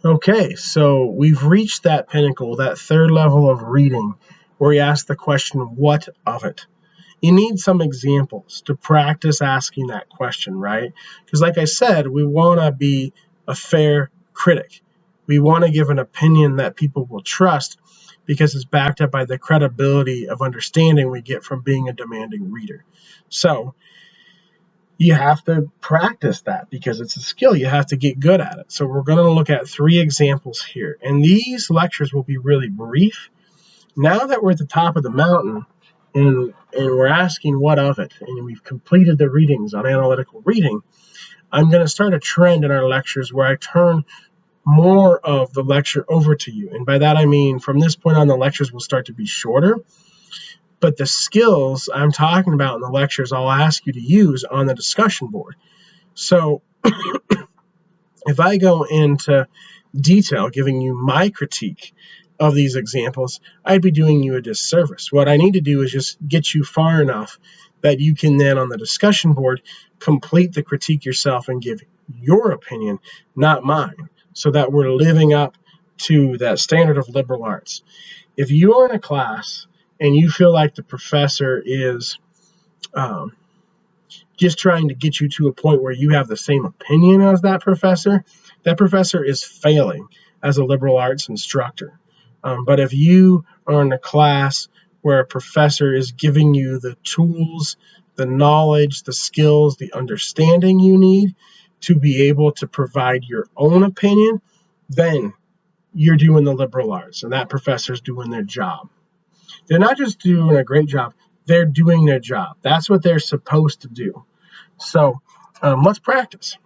Okay, so we've reached that pinnacle, that third level of reading, where you ask the question, what of it? You need some examples to practice asking that question, right? Because like I said, we want to be a fair critic. We want to give an opinion that people will trust because it's backed up by the credibility of understanding we get from being a demanding reader. So you have to practice that because it's a skill. You have to get good at it. So we're going to look at 3 examples here. And these lectures will be really brief. Now that we're at the top of the mountain and we're asking what of it, and we've completed the readings on analytical reading, I'm going to start a trend in our lectures where I turn more of the lecture over to you. And by that I mean from this point on, the lectures will start to be shorter. But the skills I'm talking about in the lectures, I'll ask you to use on the discussion board. So if I go into detail giving you my critique of these examples, I'd be doing you a disservice. What I need to do is just get you far enough that you can then on the discussion board complete the critique yourself and give your opinion, not mine, so that we're living up to that standard of liberal arts. If you are in a class and you feel like the professor is just trying to get you to a point where you have the same opinion as that professor is failing as a liberal arts instructor. But if you are in a class where a professor is giving you the tools, the knowledge, the skills, the understanding you need to be able to provide your own opinion, then you're doing the liberal arts, and that professor's doing their job. They're not just doing a great job, they're doing their job. That's what they're supposed to do. So let's practice.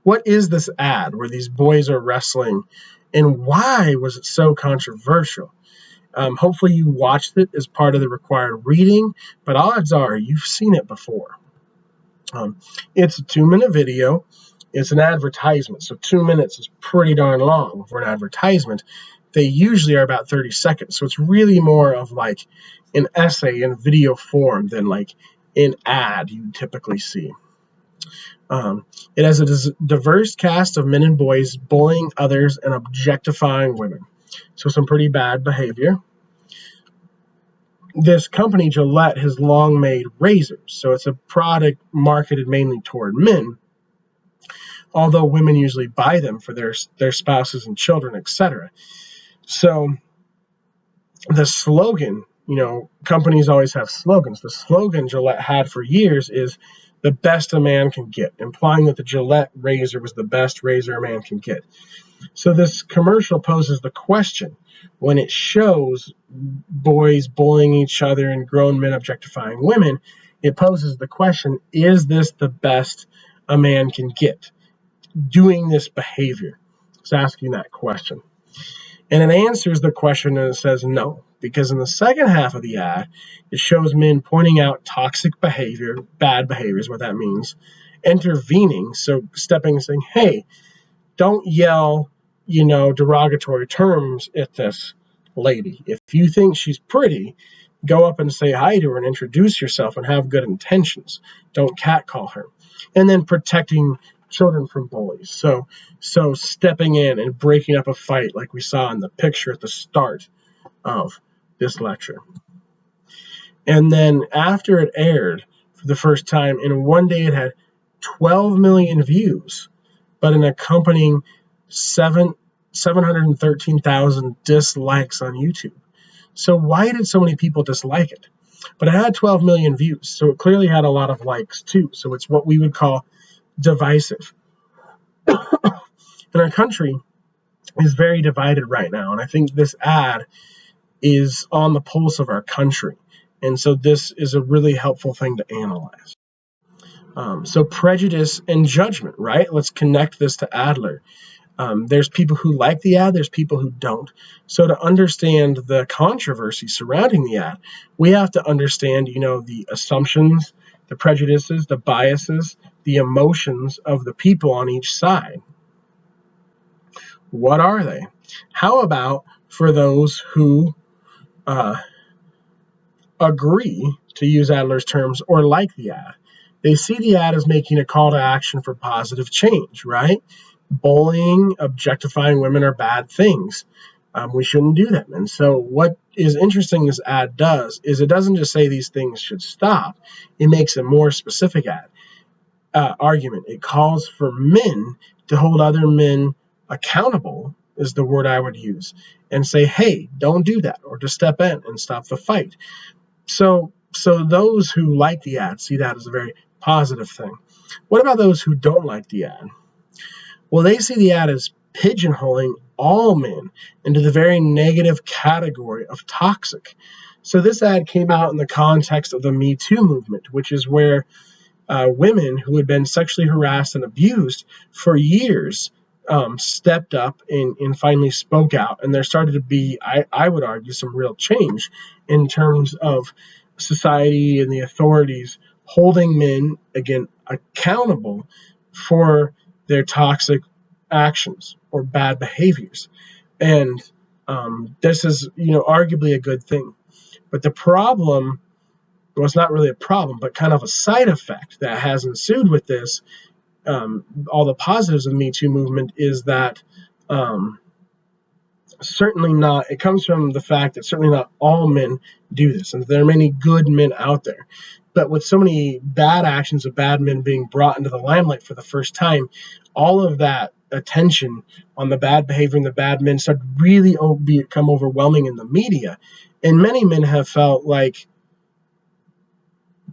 What is this ad where these boys are wrestling, and why was it so controversial? Hopefully you watched it as part of the required reading, but odds are you've seen it before. It's a 2-minute video. It's an advertisement, so 2 minutes is pretty darn long for an advertisement. They usually are about 30 seconds, so it's really more of like an essay in video form than like an ad you typically see. It has a diverse cast of men and boys bullying others and objectifying women, so some pretty bad behavior. This company, Gillette, has long made razors, so it's a product marketed mainly toward men, although women usually buy them for their spouses and children, etc. So the slogan, companies always have slogans. The slogan Gillette had for years is the best a man can get, implying that the Gillette razor was the best razor a man can get. So this commercial poses the question, when it shows boys bullying each other and grown men objectifying women, it poses the question, is this the best a man can get? Doing this behavior. It's asking that question. And it answers the question and it says no, because in the second half of the ad, it shows men pointing out toxic behavior, bad behavior is what that means, intervening, so stepping and saying, hey, don't yell, derogatory terms at this lady. If you think she's pretty, go up and say hi to her and introduce yourself and have good intentions. Don't catcall her. And then protecting children from bullies. So stepping in and breaking up a fight like we saw in the picture at the start of this lecture. And then after it aired for the first time, in one day it had 12 million views, but an accompanying 713,000 dislikes on YouTube. So why did so many people dislike it? But it had 12 million views, so it clearly had a lot of likes too. So it's what we would call divisive. And our country is very divided right now, and I think this ad is on the pulse of our country. And so this is a really helpful thing to analyze. So prejudice and judgment, right? Let's connect this to Adler. There's people who like the ad, there's people who don't. So to understand the controversy surrounding the ad, we have to understand, the assumptions, the prejudices, the biases, the emotions of the people on each side. What are they? How about for those who agree, to use Adler's terms, or like the ad? They see the ad as making a call to action for positive change, right? Bullying, objectifying women are bad things. We shouldn't do them. And so what is interesting this ad does is it doesn't just say these things should stop. It makes a more specific argument. It calls for men to hold other men accountable, is the word I would use, and say, hey, don't do that, or to step in and stop the fight. So those who like the ad see that as a very positive thing. What about those who don't like the ad? Well, they see the ad as pigeonholing all men into the very negative category of toxic. So this ad came out in the context of the Me Too movement, which is where women who had been sexually harassed and abused for years stepped up and finally spoke out. And there started to be, I would argue, some real change in terms of society and the authorities holding men, again, accountable for their toxic actions or bad behaviors. And this is, arguably a good thing. But the problem, well, it's not really a problem, but kind of a side effect that has ensued with this, all the positives of the Me Too movement, is that certainly not, it comes from the fact that certainly not all men do this, and there are many good men out there. But with so many bad actions of bad men being brought into the limelight for the first time, all of that attention on the bad behavior and the bad men started really become overwhelming in the media. And many men have felt like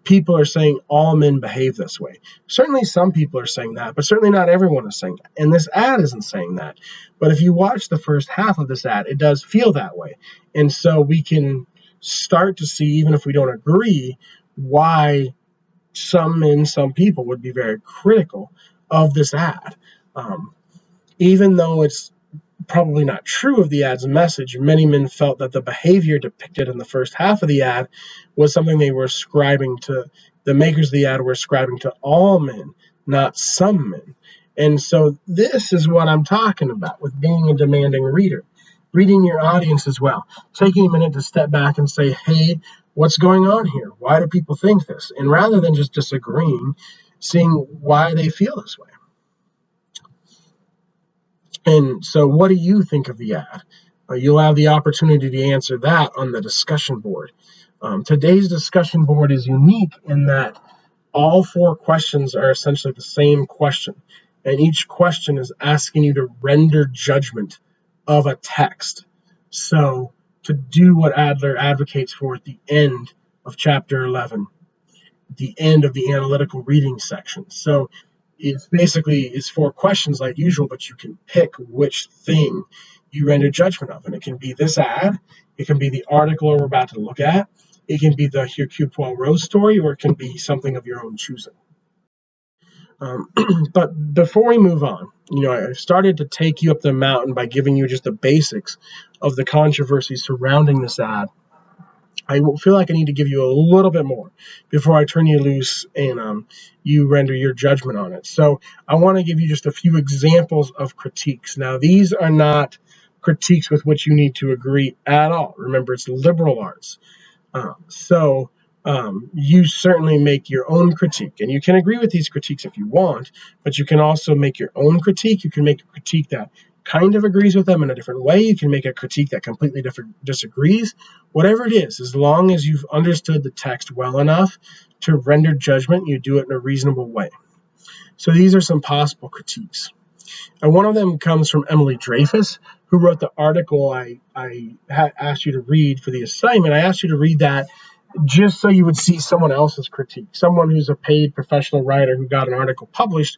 people are saying all men behave this way. Certainly some people are saying that, but certainly not everyone is saying that. And this ad isn't saying that. But if you watch the first half of this ad, it does feel that way. And so we can start to see, even if we don't agree, why some men, some people would be very critical of this ad. Even though it's probably not true of the ad's message, many men felt that the behavior depicted in the first half of the ad was something they were ascribing to, the makers of the ad were ascribing to all men, not some men. And so this is what I'm talking about with being a demanding reader, reading your audience as well, taking a minute to step back and say, hey, what's going on here? Why do people think this? And rather than just disagreeing, seeing why they feel this way. And so what do you think of the ad? You'll have the opportunity to answer that on the discussion board. Today's discussion board is unique in that all 4 questions are essentially the same question. And each question is asking you to render judgment of a text. So to do what Adler advocates for at the end of chapter 11, the end of the analytical reading section. So it's 4 questions like usual, but you can pick which thing you render judgment of. And it can be this ad, it can be the article we're about to look at, it can be the Hercule Poirot story, or it can be something of your own choosing. But before we move on, I started to take you up the mountain by giving you just the basics of the controversy surrounding this ad. I feel like I need to give you a little bit more before I turn you loose and you render your judgment on it. So I want to give you just a few examples of critiques. Now, these are not critiques with which you need to agree at all. Remember, it's liberal arts. So you certainly make your own critique. And you can agree with these critiques if you want, but you can also make your own critique. You can make a critique that kind of agrees with them in a different way. You can make a critique that completely disagrees. Whatever it is, as long as you've understood the text well enough to render judgment, you do it in a reasonable way. So these are some possible critiques. And one of them comes from Emily Dreyfus, who wrote the article I asked you to read for the assignment. I asked you to read that just so you would see someone else's critique, someone who's a paid professional writer who got an article published,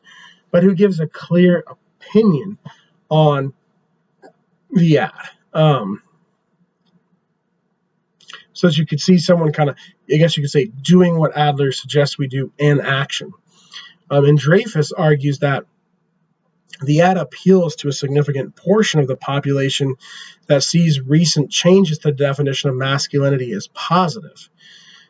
but who gives a clear opinion on the ad. So that you could see someone kind of, I guess you could say, doing what Adler suggests we do in action. And Dreyfus argues that the ad appeals to a significant portion of the population that sees recent changes to the definition of masculinity as positive.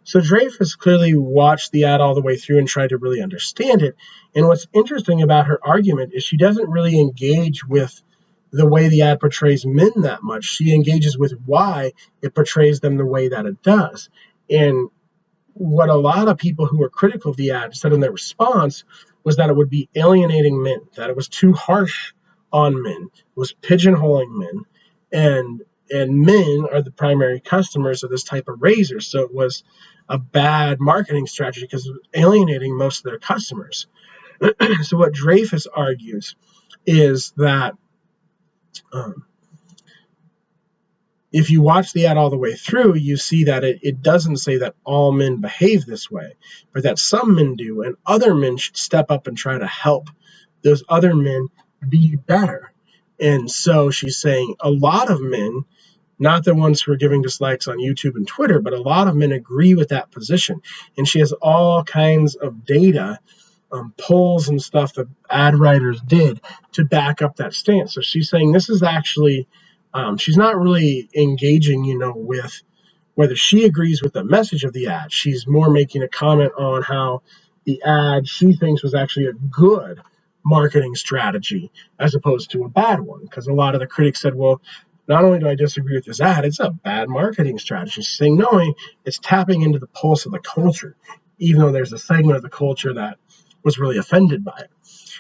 So Dreyfus clearly watched the ad all the way through and tried to really understand it. And what's interesting about her argument is she doesn't really engage with the way the ad portrays men that much. She engages with why it portrays them the way that it does. And what a lot of people who were critical of the ad said in their response was that it would be alienating men, that it was too harsh on men, it was pigeonholing men, and men are the primary customers of this type of razor. So it was a bad marketing strategy because it was alienating most of their customers. So what Dreyfus argues is that um, if you watch the ad all the way through, you see that it doesn't say that all men behave this way, but that some men do, and other men should step up and try to help those other men be better. And so she's saying a lot of men, not the ones who are giving dislikes on YouTube and Twitter, but a lot of men agree with that position. And she has all kinds of data, polls and stuff that ad writers did to back up that stance. So she's saying this is actually, she's not really engaging, with whether she agrees with the message of the ad. She's more making a comment on how the ad she thinks was actually a good marketing strategy as opposed to a bad one. Because a lot of the critics said, well, not only do I disagree with this ad, it's a bad marketing strategy. She's saying, no, it's tapping into the pulse of the culture, even though there's a segment of the culture that was really offended by it.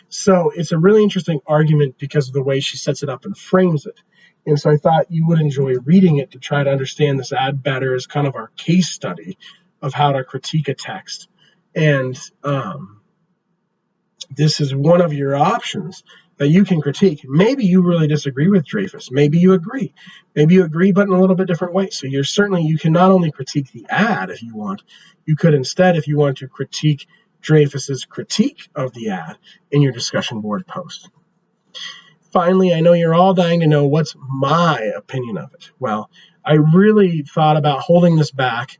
So it's a really interesting argument because of the way she sets it up and frames it. And so I thought you would enjoy reading it to try to understand this ad better as kind of our case study of how to critique a text. And this is one of your options that you can critique. Maybe you really disagree with Dreyfus. Maybe you agree. Maybe you agree, but in a little bit different way. So you can not only critique the ad if you want, you could instead, if you want to critique Dreyfus's critique of the ad in your discussion board post. Finally, I know you're all dying to know what's my opinion of it. Well, I really thought about holding this back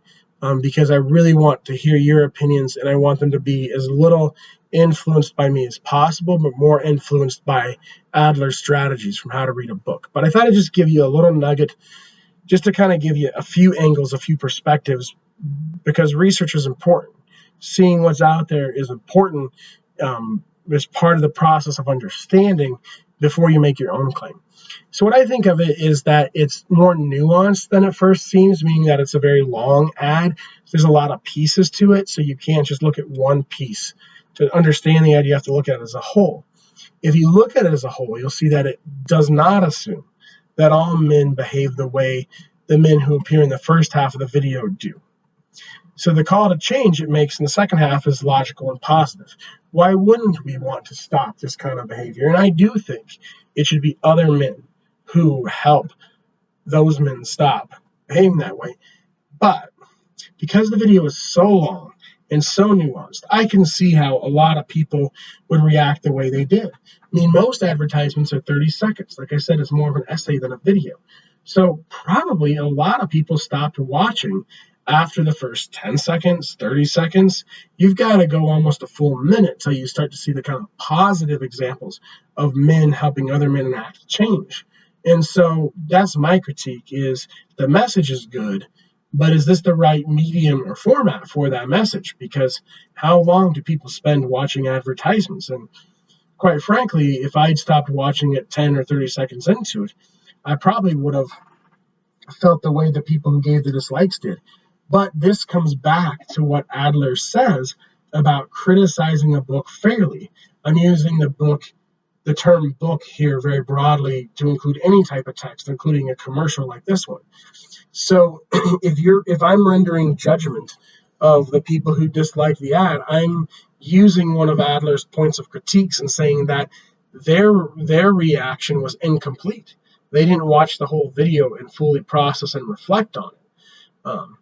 because I really want to hear your opinions, and I want them to be as little influenced by me as possible, but more influenced by Adler's strategies from how to read a book. But I thought I'd just give you a little nugget just to kind of give you a few angles, a few perspectives, because research is important. Seeing what's out there is important as part of the process of understanding before you make your own claim. So what I think of it is that it's more nuanced than it first seems, meaning that it's a very long ad. There's a lot of pieces to it, so you can't just look at one piece. To understand the ad, you have to look at it as a whole. If you look at it as a whole, you'll see that it does not assume that all men behave the way the men who appear in the first half of the video do. So the call to change it makes in the second half is logical and positive. Why wouldn't we want to stop this kind of behavior? And I do think it should be other men who help those men stop behaving that way. But because the video is so long and so nuanced, I can see how a lot of people would react the way they did. I mean, most advertisements are 30 seconds. Like I said, it's more of an essay than a video. So probably a lot of people stopped watching after the first 10 seconds, 30 seconds. You've got to go almost a full minute till you start to see the kind of positive examples of men helping other men enact change. And so that's my critique is the message is good, but is this the right medium or format for that message? Because how long do people spend watching advertisements? And quite frankly, if I'd stopped watching it 10 or 30 seconds into it, I probably would have felt the way the people who gave the dislikes did. But this comes back to what Adler says about criticizing a book fairly. I'm using the term book here very broadly to include any type of text, including a commercial like this one. So if I'm rendering judgment of the people who dislike the ad, I'm using one of Adler's points of critiques and saying that their reaction was incomplete. They didn't watch the whole video and fully process and reflect on it.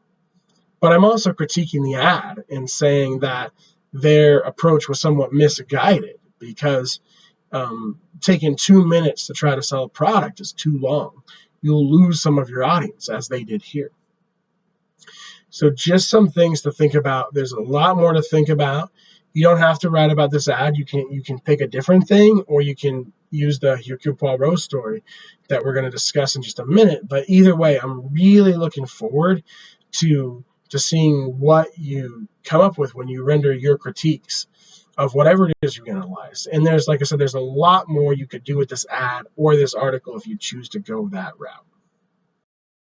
But I'm also critiquing the ad and saying that their approach was somewhat misguided because taking 2 minutes to try to sell a product is too long. You'll lose some of your audience, as they did here. So just some things to think about. There's a lot more to think about. You don't have to write about this ad. You can pick a different thing, or you can use the Hercule Poirot story that we're going to discuss in just a minute. But either way, I'm really looking forward to seeing what you come up with when you render your critiques of whatever it is you analyze. And there's, like I said, there's a lot more you could do with this ad or this article if you choose to go that route.